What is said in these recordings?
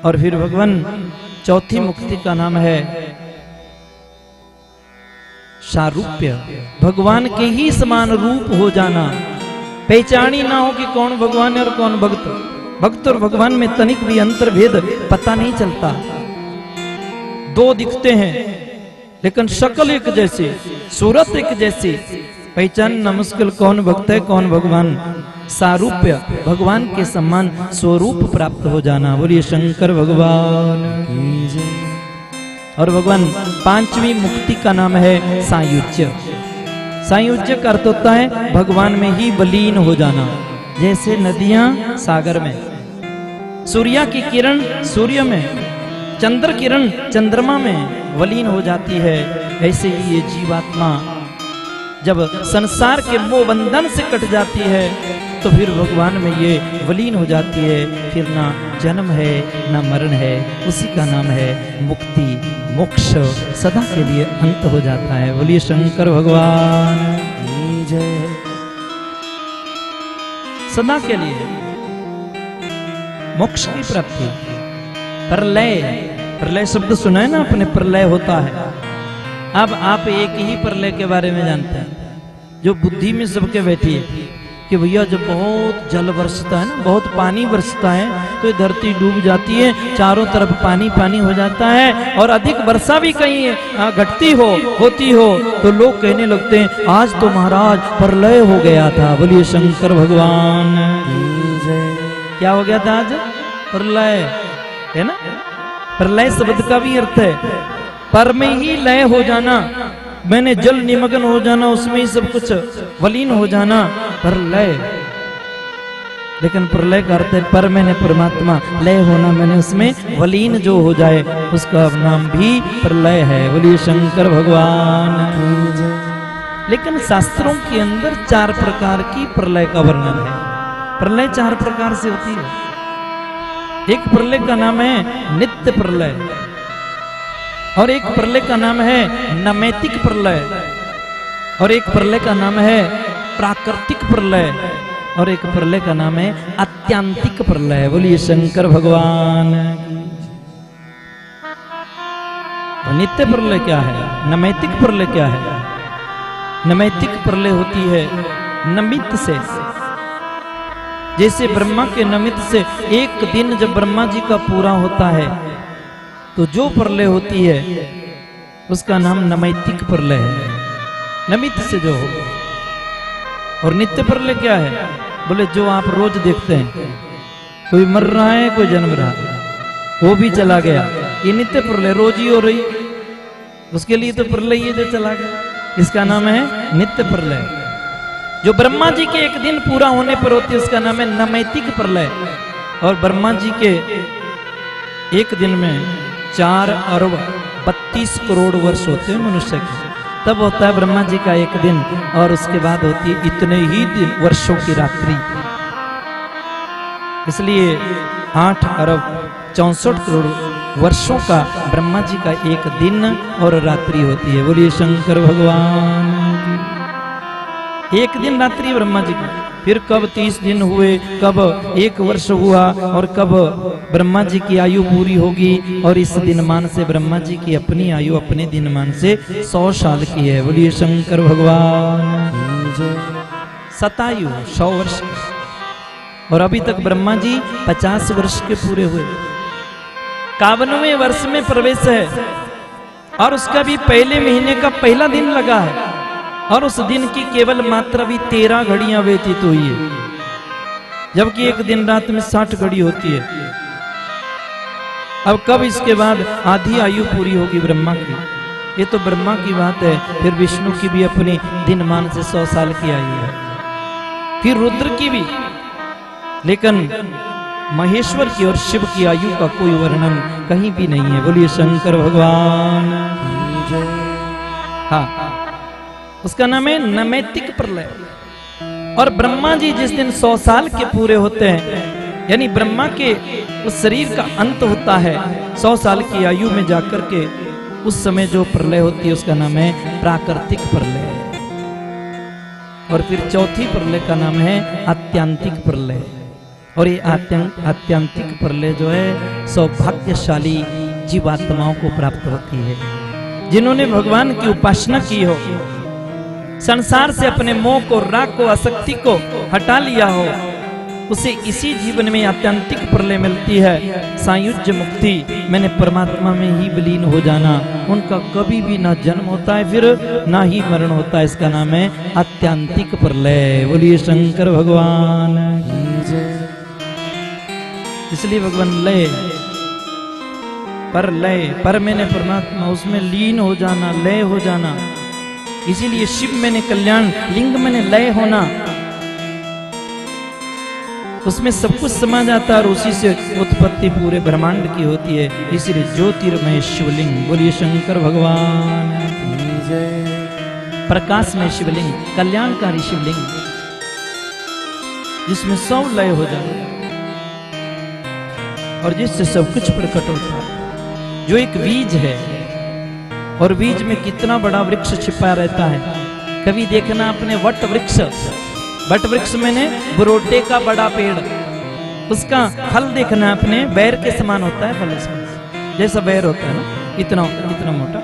और फिर भगवान चौथी मुक्ति का नाम है सारूप्य, भगवान के ही समान रूप हो जाना, पहचानी ना हो कि कौन भगवान है और कौन भक्त। भक्त और भगवान में तनिक भी अंतर भेद पता नहीं चलता। दो दिखते हैं लेकिन शक्ल एक जैसी, सूरत एक जैसी, पहचानना मुश्किल कौन भक्त है कौन भगवान। सारूप्य, भगवान के समान स्वरूप प्राप्त हो जाना। बोलिए शंकर भगवान। और भगवान पांचवी मुक्ति का नाम है सायुज्य। सायुज्य का अर्थ होता है भगवान में ही विलीन हो जाना। जैसे नदियां सागर में, सूर्य की किरण सूर्य में, चंद्र किरण चंद्रमा में विलीन हो जाती है, ऐसे ही ये जीवात्मा जब संसार के मोह बंधन से कट जाती है तो फिर भगवान में ये विलीन हो जाती है। फिर ना जन्म है ना मरण है, उसी का नाम है मुक्ति, मोक्ष, सदा के लिए अंत हो जाता है। बोलिए शंकर भगवान की जय। सदा के लिए मोक्ष की प्राप्ति। प्रलय, प्रलय शब्द सुना है ना आपने, प्रलय होता है। अब आप एक ही प्रलय के बारे में जानते हैं जो बुद्धि में सबके बैठी है कि भैया जब बहुत जल बरसता है ना, बहुत पानी बरसता है तो ये धरती डूब जाती है, चारों तरफ पानी पानी हो जाता है। और अधिक वर्षा भी कहीं घटती हो होती हो तो लोग कहने लगते हैं आज तो महाराज प्रलय हो गया था। बोलिए शंकर भगवान। क्या हो गया था आज? प्रलय, है ना। प्रलय शब्द का भी अर्थ है पर में ही लय हो जाना, मैंने जल निमग्न हो जाना, उसमें ही सब कुछ विलीन हो जाना, प्रलय। लेकिन प्रलय का अर्थ है पर मैंने परमात्मा, लय होना मैंने उसमें विलीन जो हो जाए उसका नाम भी प्रलय है। बोलिए शंकर भगवान। लेकिन शास्त्रों के अंदर 4 प्रकार की प्रलय का वर्णन है। प्रलय 4 प्रकार से होती है। एक प्रलय का नाम है नित्य प्रलय, और एक प्रलय का नाम है नैमित्तिक प्रलय, और एक प्रलय का नाम है प्राकृतिक प्रलय, और एक प्रलय का नाम है आत्यांतिक प्रलय। बोलिए शंकर भगवान। नित्य प्रलय क्या है? नैमित्तिक प्रलय क्या है? नैमित्तिक प्रलय होती है निमित्त से। जैसे ब्रह्मा के निमित्त से एक दिन जब ब्रह्मा जी का पूरा होता है तो जो प्रलय होती है उसका नाम नैमित्तिक प्रलय है, निमित्त से जो हो। और नित्य प्रलय क्या है? बोले जो आप रोज देखते हैं, कोई मर रहा है कोई जन्म रहा है, वो भी चला गया, ये नित्य प्रलय रोज ही हो रही, उसके लिए तो प्रलय ये जो चला गया, इसका नाम है नित्य प्रलय। जो ब्रह्मा जी के एक दिन पूरा होने पर होती है उसका नाम है नैमित्तिक प्रलय। और ब्रह्मा जी के एक दिन में 4 अरब 32 करोड़ वर्ष होते हैं मनुष्य के, तब होता है ब्रह्मा जी का एक दिन, और उसके बाद होती है इतने ही दिन वर्षों की रात्रि। इसलिए 8 अरब 64 करोड़ वर्षों का ब्रह्मा जी का एक दिन और रात्रि होती है। बोलिए शंकर भगवान। एक दिन रात्रि ब्रह्मा जी की, फिर कब 30 दिन हुए, कब 1 वर्ष हुआ, और कब ब्रह्मा जी की आयु पूरी होगी। और इस दिनमान से ब्रह्मा जी की अपनी आयु अपने दिनमान से 100 साल की है। बोलिए शंकर भगवान। शतायु 100 वर्ष, और अभी तक ब्रह्मा जी 50 वर्ष के पूरे हुए। 51वें वर्ष में प्रवेश है, और उसका भी पहले महीने का पहला दिन लगा है, और उस दिन की केवल मात्रा भी 13 घड़ियां व्यतीत हुई है, जबकि एक दिन रात में 60 घड़ी होती है। अब कब इसके बाद आधी आयु पूरी होगी ब्रह्मा की? ये तो ब्रह्मा की बात है। फिर विष्णु की भी अपनी दिनमान से 100 साल की आयु है, फिर रुद्र की भी, लेकिन महेश्वर की और शिव की आयु का कोई वर्णन कहीं भी नहीं है। बोलिए शंकर भगवान। हाँ, उसका नाम है नैमित्तिक प्रलय। और ब्रह्मा जी जिस दिन 100 साल के पूरे होते हैं, यानी ब्रह्मा के उस शरीर का अंत होता है 100 साल की आयु में जाकर के, उस समय जो प्रलय होती है उसका नाम है प्राकृतिक प्रलय। और फिर चौथी प्रलय का नाम है आत्यांतिक प्रलय। और ये आत्यंतिक प्रलय जो है सौभाग्यशाली जीवात्माओं को प्राप्त होती है, जिन्होंने भगवान की उपासना की हो, संसार से अपने मोह को, राग को, आसक्ति को हटा लिया हो, उसे इसी जीवन में आत्यंतिक प्रलय मिलती है, सायुज्य मुक्ति, मैंने परमात्मा में ही विलीन हो जाना। उनका कभी भी ना जन्म होता है, फिर ना ही मरण होता है। इसका नाम है आत्यंतिक प्रलय। बोलिए शंकर भगवान की जय। इसलिए भगवान लय पर मैंने परमात्मा, उसमें लीन हो जाना, लय हो जाना। इसीलिए शिव मैंने कल्याण, लिंग मैंने लय होना, उसमें सब कुछ समा जाता है और उसी से उत्पत्ति पूरे ब्रह्मांड की होती है। इसलिए ज्योतिर्मय शिवलिंग। बोलिए शंकर भगवान की जय। प्रकाश में शिवलिंग, कल्याणकारी शिवलिंग, जिसमें सब लय हो जाए और जिससे सब कुछ प्रकट होता है। जो एक बीज है और बीज में कितना बड़ा वृक्ष छिपा रहता है। कभी देखना अपने वट वृक्ष मैंने बरोटे का बड़ा पेड़, उसका फल देखना अपने बैर के समान होता है। फल इसमें जैसा बैर होता है ना, इतना मोटा,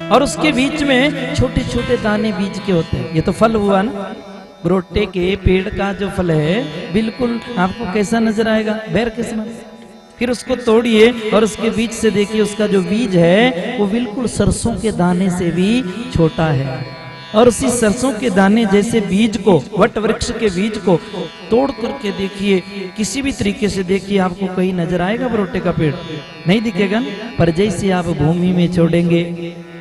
और उसके बीच में छोटे छोटे दाने बीज के होते हैं। ये तो फल हुआ ना, बरोटे के पेड़ का जो फल है बिल्कुल आपको कैसा नजर आएगा, बैर के समान। फिर उसको तोड़िए और उसके बीच से देखिए, उसका जो बीज है वो बिल्कुल सरसों के दाने से भी छोटा है। और उसी सरसों के दाने जैसे बीज को, वट वृक्ष के बीज को तोड़ करके देखिए, किसी भी तरीके से देखिए, आपको कहीं नजर आएगा बरोटे का पेड़? नहीं दिखेगा ना। पर जैसे आप भूमि में छोड़ेंगे,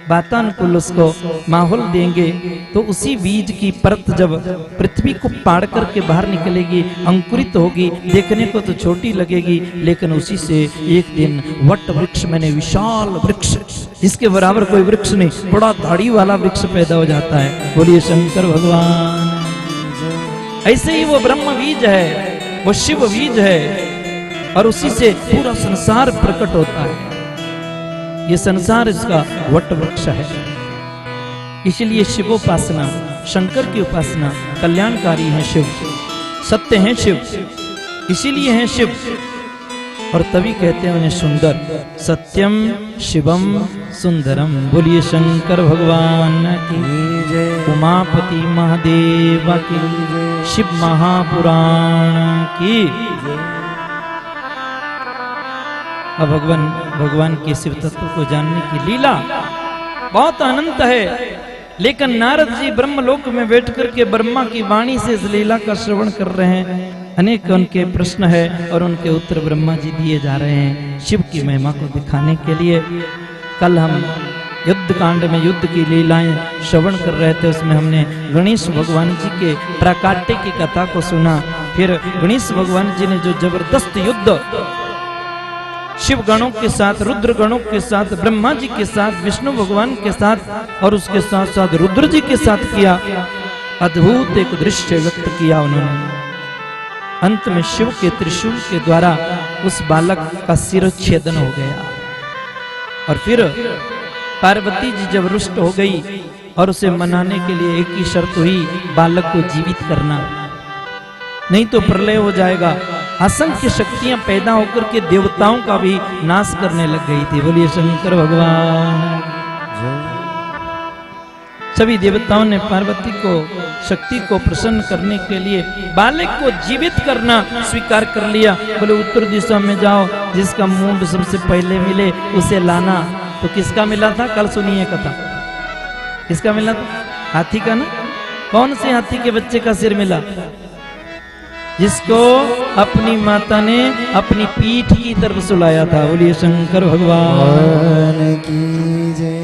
वातानुकूल उसको माहौल देंगे, तो उसी बीज की परत जब पृथ्वी को पार करके बाहर निकलेगी, अंकुरित होगी, देखने को तो छोटी लगेगी, लेकिन उसी से एक दिन वट वृक्ष मैंने विशाल वृक्ष, जिसके बराबर कोई वृक्ष नहीं, बड़ा दाढ़ी वाला वृक्ष पैदा हो जाता है। बोलिए शंकर भगवान। ऐसे ही वो ब्रह्म बीज है, वो शिव बीज है, और उसी से पूरा संसार प्रकट होता है। ये संसार इसका वट वृक्ष है। इसलिए शिवोपासना, शंकर की उपासना कल्याणकारी है शिव, सत्य है शिव, इसीलिए है शिव। और तभी कहते हैं उन्हें सुंदर, सत्यम शिवम सुंदरम। बोलिए शंकर भगवान की जय, उमापति महादेव की जय, शिव महापुराण की जय। अब भगवान के शिव तत्व को जानने की लीला बहुत अनंत है, लेकिन नारद जी ब्रह्मलोक में बैठ करके ब्रह्मा की वाणी से इस लीला का श्रवण कर रहे हैं। अनेक उनके प्रश्न है और उनके उत्तर ब्रह्मा जी दिए जा रहे हैं शिव की महिमा को दिखाने के लिए। कल हम युद्ध कांड में युद्ध की लीलाएं श्रवण कर रहे थे, उसमें हमने गणेश भगवान जी के प्राकाट्य की कथा को सुना। फिर गणेश भगवान जी ने जो जबरदस्त युद्ध शिव गणों के साथ, रुद्र गणों के साथ, ब्रह्मा जी के साथ, विष्णु भगवान के साथ और उसके साथ साथ रुद्र जी के साथ किया, अद्भुत एक दृश्य व्यक्त किया उन्होंने। अंत में शिव के त्रिशूल के द्वारा उस बालक का शिरच्छेदन हो गया। और फिर पार्वती जी जब रुष्ट हो गई और उसे मनाने के लिए एक ही शर्त हुई, बालक को जीवित करना, नहीं तो प्रलय हो जाएगा। असंख्य शक्तियां पैदा होकर के देवताओं का भी नाश करने लग गई थी। बोलिए शंकर भगवान। सभी देवताओं ने पार्वती को, शक्ति को प्रसन्न करने के लिए बालक को जीवित करना स्वीकार कर लिया। बोले उत्तर दिशा में जाओ, जिसका मुंड सबसे पहले मिले उसे लाना। तो किसका मिला था? कल सुनिए कथा। किसका मिला था? हाथी का ना। कौन से हाथी के बच्चे का सिर मिला? जिसको अपनी माता ने अपनी पीठ की तरफ सुलाया था। बोलिए शंकर भगवान की जय।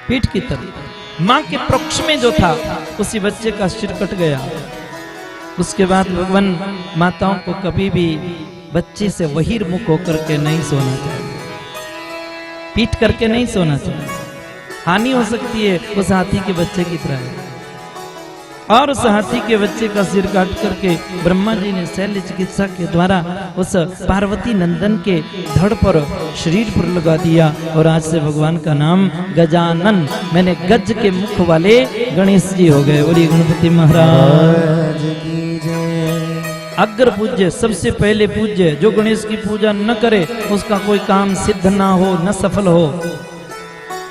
पीठ की तरफ, माँ के पक्ष में जो था, उसी बच्चे का सिर कट गया। उसके बाद भगवान माताओं को कभी भी बच्चे से बहिर्मुख होकर के नहीं सोना चाहिए, पीठ करके नहीं सोना चाहिए, हानि हो सकती है उस हाथी के बच्चे की तरह। और उस हाथी के बच्चे का सिर काट करके ब्रह्मा जी ने शल्य चिकित्सा के द्वारा उस पार्वती नंदन के धड़ पर, शरीर पर लगा दिया। और आज से भगवान का नाम गजानन, मैंने गज के मुख वाले गणेश जी हो गए। बोलिए गणपति महाराज की जय। अग्र पूज्य, सबसे पहले पूज्य। जो गणेश की पूजा न करे उसका कोई काम सिद्ध ना हो, न सफल हो।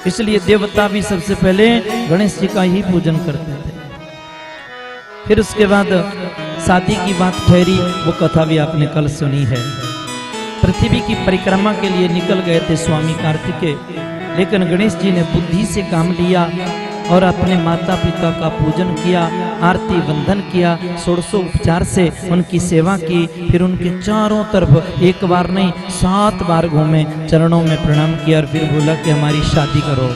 इसलिए देवता भी सबसे पहले गणेश जी का ही पूजन करते थे। फिर उसके बाद शादी की बात ठहरी, वो कथा भी आपने कल सुनी है। पृथ्वी की परिक्रमा के लिए निकल गए थे स्वामी कार्तिकेय, लेकिन गणेश जी ने बुद्धि से काम लिया और अपने माता पिता का पूजन किया, आरती वंदन किया, 16 उपचार से उनकी सेवा की। फिर उनके चारों तरफ एक बार नहीं 7 बार घूमे, चरणों में प्रणाम किया और फिर बोला कि हमारी शादी करो।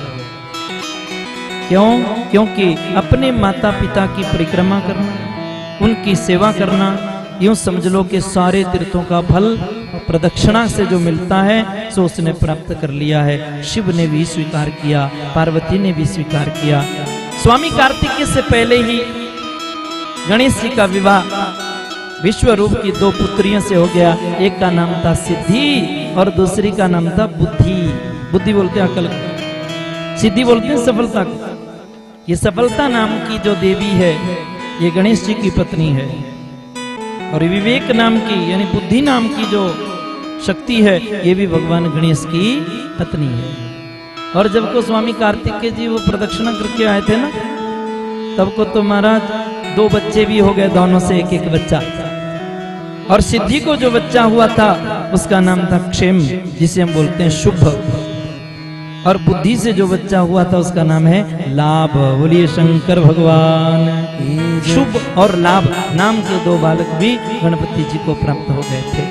क्यों? क्योंकि अपने माता पिता की परिक्रमा करना, उनकी सेवा करना, यूं समझ लो कि सारे तीर्थों का फल प्रदक्षिणा से जो मिलता है सो उसने प्राप्त कर लिया है। शिव ने भी स्वीकार किया, पार्वती ने भी स्वीकार किया। स्वामी कार्तिकेय से पहले ही गणेश जी का विवाह विश्व रूप की 2 पुत्रियों से हो गया। एक का नाम था सिद्धि और दूसरी का नाम था बुद्धि। बुद्धि बोलते हैं अकल, सिद्धि बोलते हैं सफलता को। ये सफलता नाम की जो देवी है ये गणेश जी की पत्नी है, और विवेक नाम की यानी बुद्धि नाम की जो शक्ति है ये भी भगवान गणेश की पत्नी है। और जब को स्वामी कार्तिकेय जी वो प्रदक्षिणा करके आए थे ना, तब को तो महाराज 2 बच्चे भी हो गए, दोनों से एक एक बच्चा। और सिद्धि को जो बच्चा हुआ था उसका नाम था क्षेम, जिसे हम बोलते हैं शुभ। और बुद्धि से जो बच्चा हुआ था उसका नाम है लाभ। बोलिए शंकर भगवान। शुभ और लाभ नाम के 2 बालक भी गणपति जी को प्राप्त हो गए थे।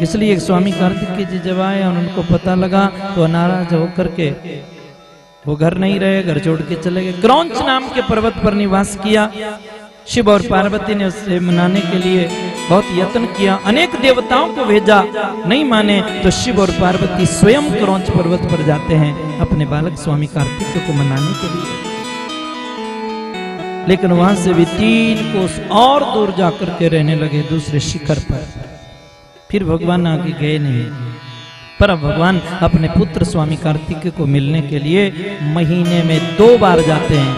इसलिए स्वामी कार्तिकेय जी जब आए और उनको पता लगा तो नाराज होकर के वो घर नहीं रहे, घर छोड़ के चले गए। क्रौंच नाम के पर्वत पर निवास किया। शिव और पार्वती ने उसे मनाने के लिए बहुत यत्न किया, अनेक देवताओं को भेजा, नहीं माने तो शिव और पार्वती स्वयं क्रौंच पर्वत पर जाते हैं अपने बालक स्वामी कार्तिकेय को मनाने के लिए। लेकिन वहां से भी 3 कोस और दूर जाकर के रहने लगे, दूसरे शिखर पर। फिर भगवान आगे गए नहीं, पर भगवान अपने पुत्र स्वामी कार्तिकेय को मिलने के लिए महीने में 2 बार जाते हैं।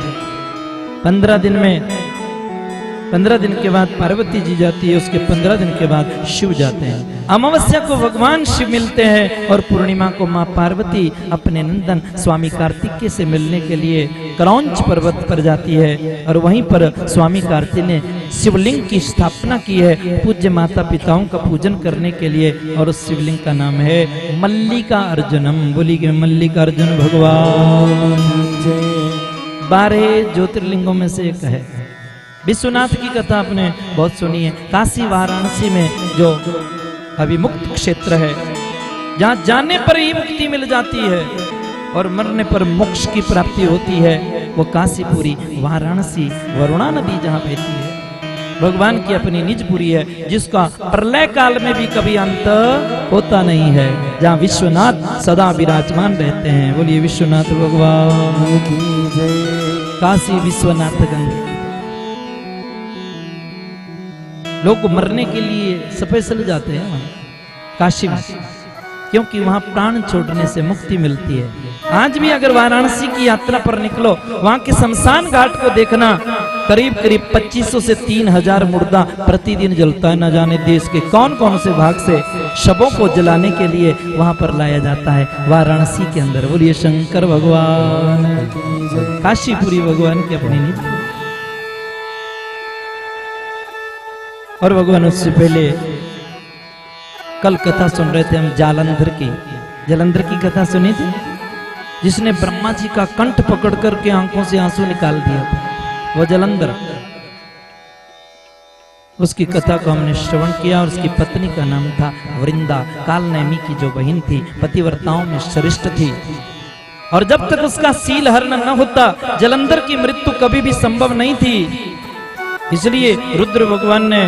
15 दिन में, 15 दिन के बाद पार्वती जी जाती है, उसके 15 दिन के बाद शिव जाते हैं। अमावस्या को भगवान शिव मिलते हैं और पूर्णिमा को मां पार्वती अपने नंदन स्वामी कार्तिकेय से मिलने के लिए क्रौंच पर्वत पर जाती है। और वहीं पर स्वामी कार्तिकेय ने शिवलिंग की स्थापना की है पूज्य माता पिताओं का पूजन करने के लिए, और उस शिवलिंग का नाम है मल्लिका अर्जुनम। बोली के मल्लिका अर्जुन भगवान। 12 ज्योतिर्लिंगों में से एक है। विश्वनाथ की कथा आपने बहुत सुनी है। काशी वाराणसी में जो अभिमुक्त क्षेत्र है, जहाँ जाने पर ही मुक्ति मिल जाती है और मरने पर मोक्ष की प्राप्ति होती है, वो काशीपुरी वाराणसी वरुणा नदी जहाँ बहती है, भगवान की अपनी निजपुरी है, जिसका प्रलय काल में भी कभी अंत होता नहीं है, जहाँ विश्वनाथ सदा विराजमान रहते हैं। बोलिए विश्वनाथ भगवान की जय। काशी विश्वनाथ गंगे। लोग मरने के लिए स्पेशल जाते हैं काशी में, क्योंकि वहां प्राण छोड़ने से मुक्ति मिलती है। आज भी अगर वाराणसी की यात्रा पर निकलो, वहां के शमशान घाट को देखना, करीब करीब 2500 से 3000 मुर्दा प्रतिदिन जलता है। न जाने देश के कौन कौन से भाग से शवों को जलाने के लिए वहां पर लाया जाता है वाराणसी के अंदर। बोलिए शंकर भगवान। काशीपुरी भगवान की अपनी निधि। और भगवान उससे पहले कल कथा सुन रहे थे हम जालंधर की। जालंधर की कथा सुनी थी, जिसने ब्रह्मा जी का कंठ पकड़ करके आंखों से आंसू निकाल दिया था, वो जालंधर। उसकी कथा को हमने श्रवण किया। और उसकी पत्नी का नाम था वृंदा, कालनेमी की जो बहन थी, पतिव्रताओं में श्रेष्ठ थी। और जब तक उसका शील हरण न होता, जालंधर की मृत्यु कभी भी संभव नहीं थी। इसलिए रुद्र भगवान ने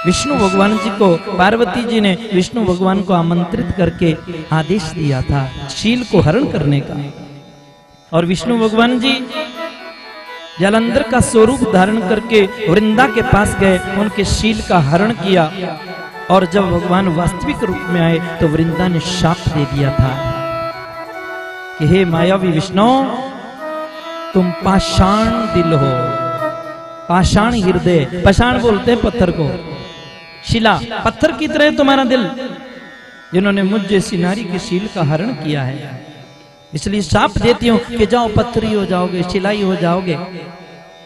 विष्णु भगवान जी को, पार्वती जी ने विष्णु भगवान को आमंत्रित करके आदेश दिया था शील को हरण करने का। और विष्णु भगवान जी जालंधर का स्वरूप धारण करके वृंदा के पास गए, उनके शील का हरण किया। और जब भगवान वास्तविक रूप में आए तो वृंदा ने शाप दे दिया था कि हे मायावी विष्णु, तुम पाषाण दिल हो पाषाण हृदय, पाषाण बोलते हैं पत्थर को, शिला पत्थर की तरह तुम्हारा दिल, जिन्होंने मुझ जैसी नारी के शील का हरण किया है, इसलिए शाप देती हूं कि जाओ पत्थरी हो जाओगे, शिलाई हो जाओगे।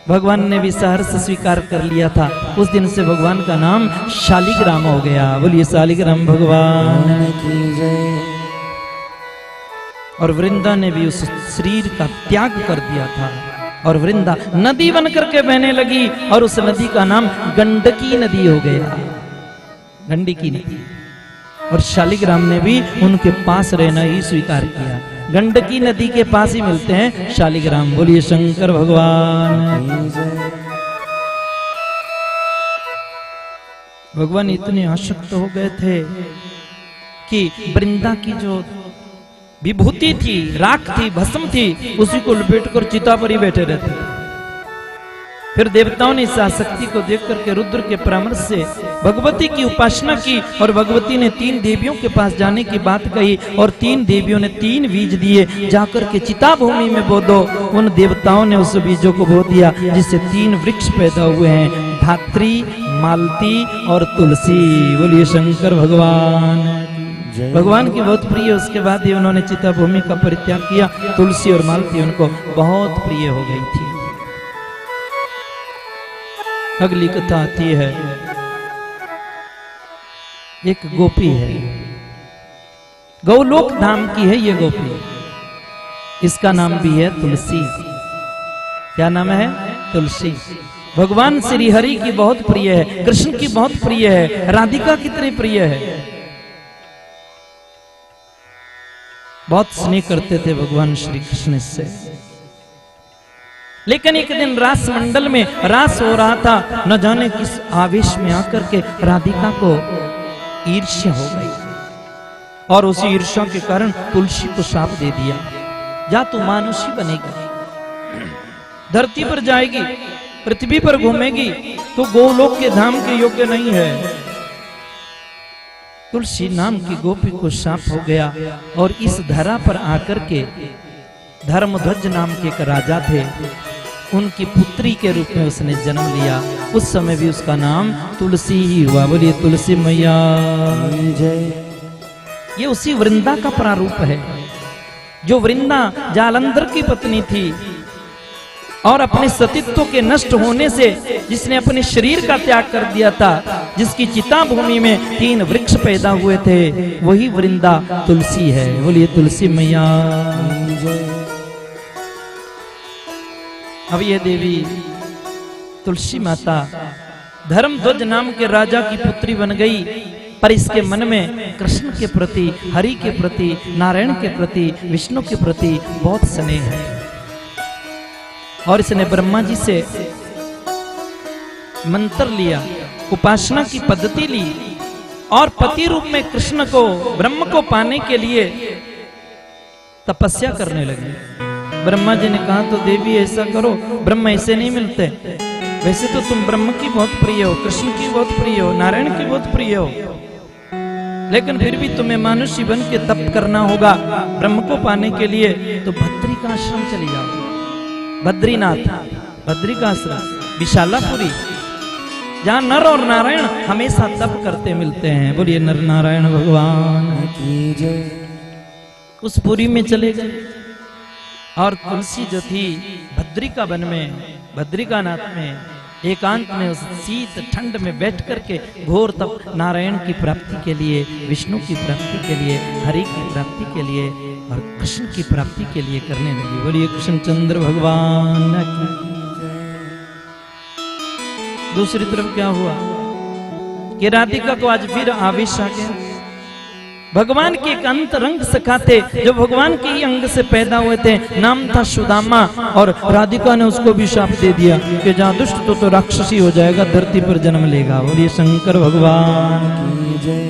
भगवान ने भी सहर्ष स्वीकार कर लिया था। उस दिन से भगवान का नाम शालिग्राम हो गया। बोलिए शालिग्राम भगवान की जय। और वृंदा ने भी उस शरीर का त्याग कर दिया था और वृंदा नदी बन करके बहने लगी और उस नदी का नाम गंडकी नदी हो गया, गंडकी नदी। और शालिग्राम ने भी उनके पास रहना ही स्वीकार किया। गंडकी नदी के पास ही मिलते हैं शालिग्राम। बोलिए शंकर भगवान। भगवान इतने आसक्त हो गए थे कि वृंदा की जो विभूति थी, राख थी, भस्म थी, उसी को लपेटकर चिता पर ही बैठे रहते। फिर देवताओं ने इस आसक्ति को देख करके रुद्र के परामर्श से भगवती की उपासना की और भगवती ने 3 देवियों के पास जाने की बात कही और 3 देवियों ने 3 बीज दिए, जाकर के चिता भूमि में बो दो। उन देवताओं ने उस बीजों को बो दिया जिससे 3 वृक्ष पैदा हुए हैं, धात्री, मालती और तुलसी। बोलिए शंकर भगवान। भगवान की बहुत प्रिय। उसके बाद ही उन्होंने चिता भूमि का परित्याग किया। तुलसी और मालती उनको बहुत प्रिय हो गई थी। अगली कथा आती है, एक गोपी है, गौलोक धाम की है ये गोपी। इसका नाम भी है तुलसी। क्या नाम है? तुलसी। भगवान श्री हरि की बहुत प्रिय है, कृष्ण की बहुत प्रिय है, राधिका कितनी प्रिय है। बहुत स्नेह करते थे भगवान श्री कृष्ण से। लेकिन एक दिन रास मंडल में रास हो रहा था, न जाने किस आवेश में आकर के राधिका को ईर्ष्या हो गई और उसी ईर्ष्या के कारण तुलसी को शाप दे दिया, जा तू मानुषी बनेगी, धरती पर जाएगी, पृथ्वी पर घूमेगी, तो गोलोक के धाम के योग्य नहीं है। तुलसी नाम की गोपी को शाप हो गया और इस धरा पर आकर के धर्मध्वज नाम के एक राजा थे, उनकी पुत्री के रूप में उसने जन्म लिया। उस समय भी उसका नाम तुलसी ही हुआ। बोलिए तुलसी मैया जय। ये उसी वृंदा का प्रारूप है जो वृंदा जालंधर की पत्नी थी और अपने सतीत्व के नष्ट होने से जिसने अपने शरीर का त्याग कर दिया था, जिसकी चिता भूमि में 3 वृक्ष पैदा हुए थे, वही वृंदा तुलसी है। बोलिए तुलसी मैया। अब ये देवी तुलसी माता धर्मध्वज नाम के राजा की पुत्री बन गई, पर इसके मन में कृष्ण के प्रति, हरि के प्रति, नारायण के प्रति, विष्णु के प्रति बहुत स्नेह है। और इसने ब्रह्मा जी से मंत्र लिया, उपासना की पद्धति ली और पति रूप में कृष्ण को, ब्रह्म को पाने के लिए तपस्या करने लगी। ब्रह्मा जी ने कहा तो देवी ऐसा करो, ब्रह्म ऐसे नहीं मिलते, वैसे तो तुम ब्रह्म की बहुत प्रिय हो, कृष्ण की बहुत प्रिय हो, नारायण की बहुत प्रिय हो, लेकिन फिर भी तुम्हें मानुषी बन के तप करना होगा ब्रह्म को पाने के लिए, तो भद्री का आश्रम चली जाओ। बद्रीनाथ, बद्री का आश्रम, विशालापुरी, जहाँ नर और नारायण हमेशा तप करते मिलते हैं। बोलिए नर नारायण भगवान की जय। उस पुरी में चले गए और तुलसी जो थी भद्रिका वन में, भद्रिकानाथ में एकांत में उस शीत ठंड में बैठ करके घोर तप नारायण की प्राप्ति के लिए, विष्णु की प्राप्ति के लिए, हरि की प्राप्ति के लिए और कृष्ण की प्राप्ति के लिए करने लगी। बोलिए कृष्णचंद्र भगवान की। दूसरी तरफ क्या हुआ कि राधिका को आज फिर आवेश आ गया। भगवान के एक अंतरंग सखा थे जो भगवान के ही अंग से पैदा हुए थे, नाम था सुदामा, और राधिका ने उसको भी शाप दे दिया कि जहाँ दुष्ट तो राक्षसी हो जाएगा, धरती पर जन्म लेगा। बोलिए शंकर भगवान की जय।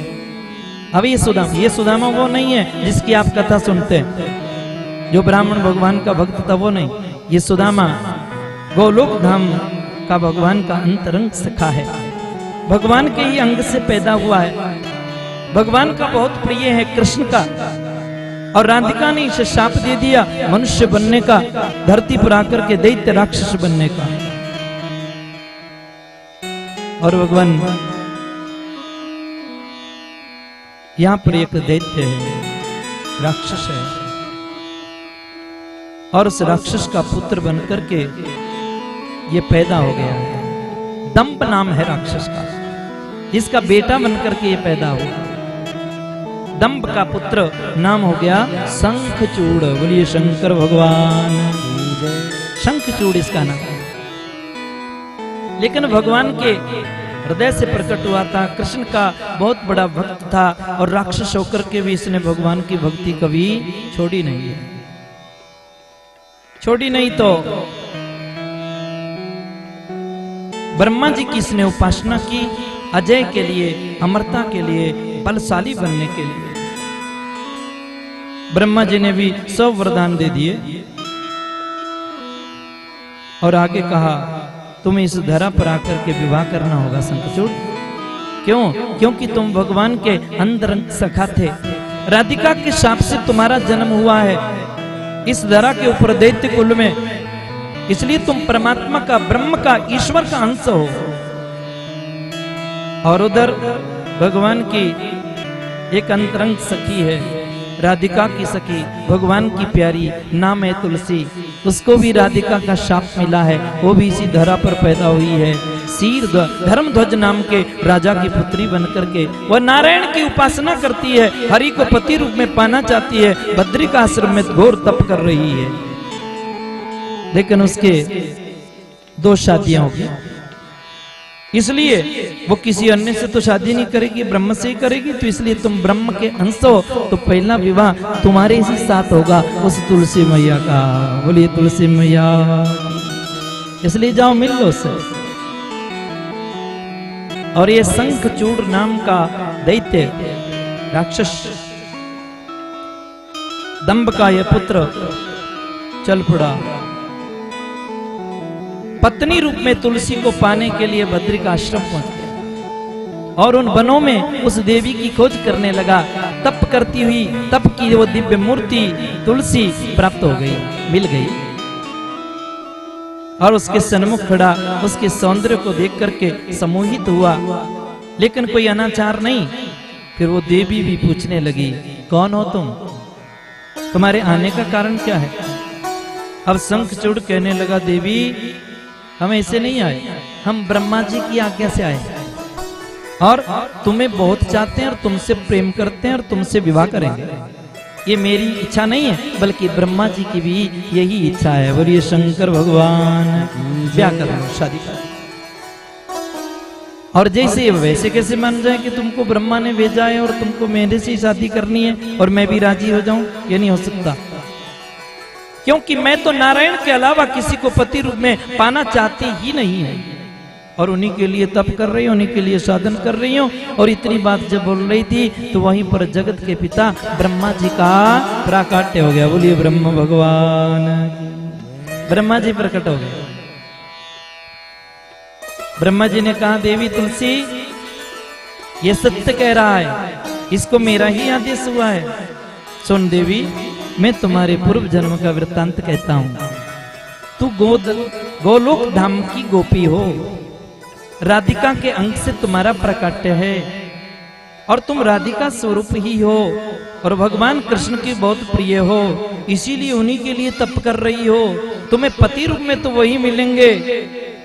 अब ये सुदामा वो नहीं है जिसकी आप कथा सुनते हैं, जो ब्राह्मण भगवान का भक्त था वो नहीं। ये सुदामा गोलोक धाम का भगवान का अंतरंग सखा है, भगवान के ही अंग से पैदा हुआ है, भगवान का बहुत प्रिय है कृष्ण का। और राधिका ने इसे शाप दे दिया मनुष्य बनने का, धरती पर आकर के दैत्य राक्षस बनने का। और भगवान यहां पर एक दैत्य है, राक्षस है, और उस राक्षस का पुत्र बनकर के ये पैदा हो गया है। दंभ नाम है राक्षस का, जिसका बेटा बनकर के ये पैदा हुआ। दंभ का पुत्र नाम हो गया शंखचूड़। बोलिए शंकर भगवान। शंखचूड़ इसका नाम। लेकिन भगवान के हृदय से प्रकट हुआ था, कृष्ण का बहुत बड़ा भक्त था, और राक्षस होकर के भी इसने भगवान की भक्ति कभी छोड़ी नहीं है। छोड़ी नहीं तो ब्रह्मा जी की इसने उपासना की, अजय के लिए, अमरता के लिए, बलशाली बनने के लिए। ब्रह्मा जी ने भी 100 वरदान दे दिए और आगे कहा तुम्हें इस धरा पर आकर के विवाह करना होगा शंखचूड़। क्यों? क्योंकि तुम भगवान के अंतरंग सखा थे। राधिका के शाप से तुम्हारा जन्म हुआ है इस धरा के ऊपर दैत्य कुल में, इसलिए तुम परमात्मा का, ब्रह्म का, ईश्वर का अंश हो। और उधर भगवान की एक अंतरंग सखी है, राधिका की सखी, भगवान की प्यारी, नाम है तुलसी। उसको भी राधिका का शाप मिला है, वो भी इसी धरा पर पैदा हुई है। शीर धर्मध्वज नाम के राजा की पुत्री बनकर के वह नारायण की उपासना करती है, हरि को पति रूप में पाना चाहती है, बद्री का आश्रम में घोर तप कर रही है। लेकिन उसके 2 शादियां हो गई, इसलिए वो किसी अन्य से तो शादी नहीं करेगी, ब्रह्म से ही करेगी। तो इसलिए तुम ब्रह्म के अंश हो, तो पहला विवाह तुम्हारे ही साथ होगा उस तुलसी मैया का। बोलिए तुलसी मैया। इसलिए जाओ मिल लो उससे। और ये शंखचूड़ नाम का दैत्य राक्षस, दंभ का यह पुत्र चल पड़ा, पत्नी रूप में तुलसी को पाने के लिए बद्री का आश्रम पहुंच गया और उन वनों में उस देवी की खोज करने लगा। तप करती हुई, तप की वो दिव्य मूर्ति तुलसी प्राप्त हो गई, मिल गई, और उसके सन्मुख खड़ा उसके सौंदर्य को देख करके सम्मोहित हुआ। लेकिन कोई अनाचार नहीं। फिर वो देवी भी पूछने लगी, कौन हो तुम? तुम्हारे आने का कारण क्या है? अब शंखचूड़ कहने लगा, देवी हम ऐसे नहीं आए, हम ब्रह्मा जी की आज्ञा से आए और तुम्हें बहुत चाहते हैं और तुमसे प्रेम करते हैं और तुमसे विवाह करेंगे। ये मेरी इच्छा नहीं है, बल्कि ब्रह्मा जी की भी यही इच्छा है। बोलिए शंकर भगवान। ब्याह करो, शादी करो। और जैसे वैसे कैसे मान जाए कि तुमको ब्रह्मा ने भेजा है और तुमको मेरे से ही शादी करनी है और मैं भी राजी हो जाऊं? ये नहीं हो सकता, क्योंकि मैं तो नारायण के अलावा किसी को पति रूप में पाना चाहती ही नहीं है, और उन्हीं के लिए तप कर रही हूं, उन्हीं के लिए साधन कर रही हूं। और इतनी बात जब बोल रही थी तो वहीं पर जगत के पिता ब्रह्मा जी का प्राकट्य हो गया। बोलिए ब्रह्म भगवान। ब्रह्मा जी प्रकट हो गए। ब्रह्मा जी ने कहा, देवी तुलसी ये सत्य कह रहा है, इसको मेरा ही आदेश हुआ है। सुन देवी, मैं तुम्हारे पूर्व जन्म का वृत्तांत कहता हूं। तू गोलोक धाम की गोपी हो, राधिका के अंग से तुम्हारा प्रकट्य है, और तुम राधिका स्वरूप ही हो, और भगवान कृष्ण की बहुत प्रिय हो, इसीलिए उन्हीं के लिए तप कर रही हो। तुम्हें पति रूप में तो वही मिलेंगे,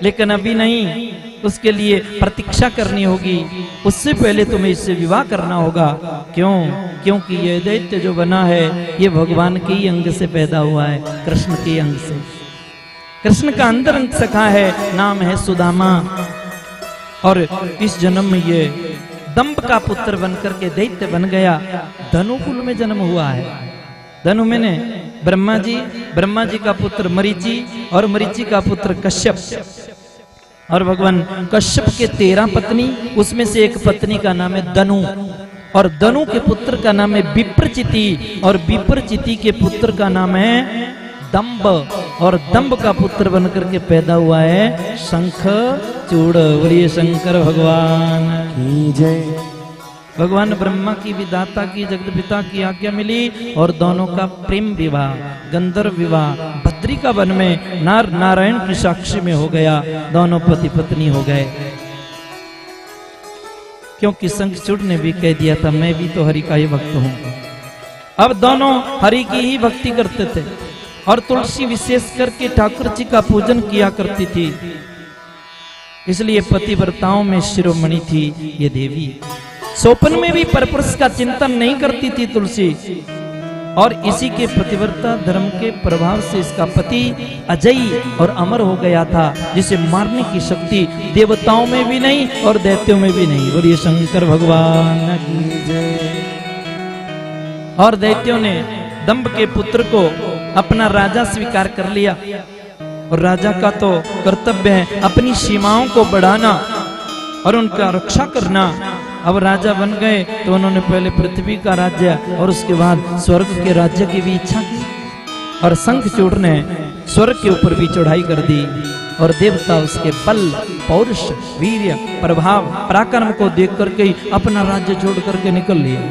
लेकिन अभी नहीं, उसके लिए प्रतीक्षा करनी होगी। उससे पहले तुम्हें इससे विवाह करना होगा। क्यों? क्योंकि यह दैत्य जो बना है ये भगवान के ही अंग से पैदा हुआ है, कृष्ण के अंग से। कृष्ण का अंतरंग सखा है, नाम है सुदामा, और इस जन्म में ये दंभ का पुत्र बनकर के दैत्य बन गया। धनुकुल में जन्म हुआ है। धनु में ने ब्रह्मा जी का पुत्र मरीचि, और मरीचि का पुत्र कश्यप, और भगवान कश्यप के 13 पत्नी, उसमें से एक पत्नी का नाम है दनु, और दनु के पुत्र का नाम है विप्रचिति, और विप्रचिति के पुत्र का नाम है दंभ, और दंभ का पुत्र बनकर के पैदा हुआ है शंखचूड़। बोलिए शंकर भगवान की जय। भगवान ब्रह्मा की विधाता की, जगत पिता की आज्ञा मिली, और दोनों का प्रेम विवाह, गंधर्व विवाह बद्री का वन में नारायण की साक्षी में हो गया। दोनों पति पत्नी हो गए। क्योंकि शंखचूड़ ने भी कह दिया था मैं भी तो हरि का ही भक्त हूं। अब दोनों हरि की ही भक्ति करते थे और तुलसी विशेष करके ठाकुर जी का पूजन किया करती थी, इसलिए पतिव्रताओं में शिरोमणि थी ये देवी। स्वप्न में भी परपुरुष का चिंतन नहीं करती थी तुलसी, और इसी के पतिव्रता धर्म के प्रभाव से इसका पति अजयी और अमर हो गया था, जिसे मारने की शक्ति देवताओं में भी नहीं और दैत्यों में भी नहीं। बोलिए शंकर भगवान की जय। और दैत्यों ने दंभ के पुत्र को अपना राजा स्वीकार कर लिया, और राजा का तो कर्तव्य है अपनी सीमाओं को बढ़ाना और उनका रक्षा करना। अब राजा बन गए तो उन्होंने पहले पृथ्वी का राज्य और उसके बाद स्वर्ग के राज्य की भी इच्छा की, और शंखचूड़ ने स्वर्ग के ऊपर भी चढ़ाई कर दी, और देवता उसके बल, पौरुष, वीर्य, प्रभाव, पराक्रम को देख करके अपना राज्य छोड़ करके निकल लिया।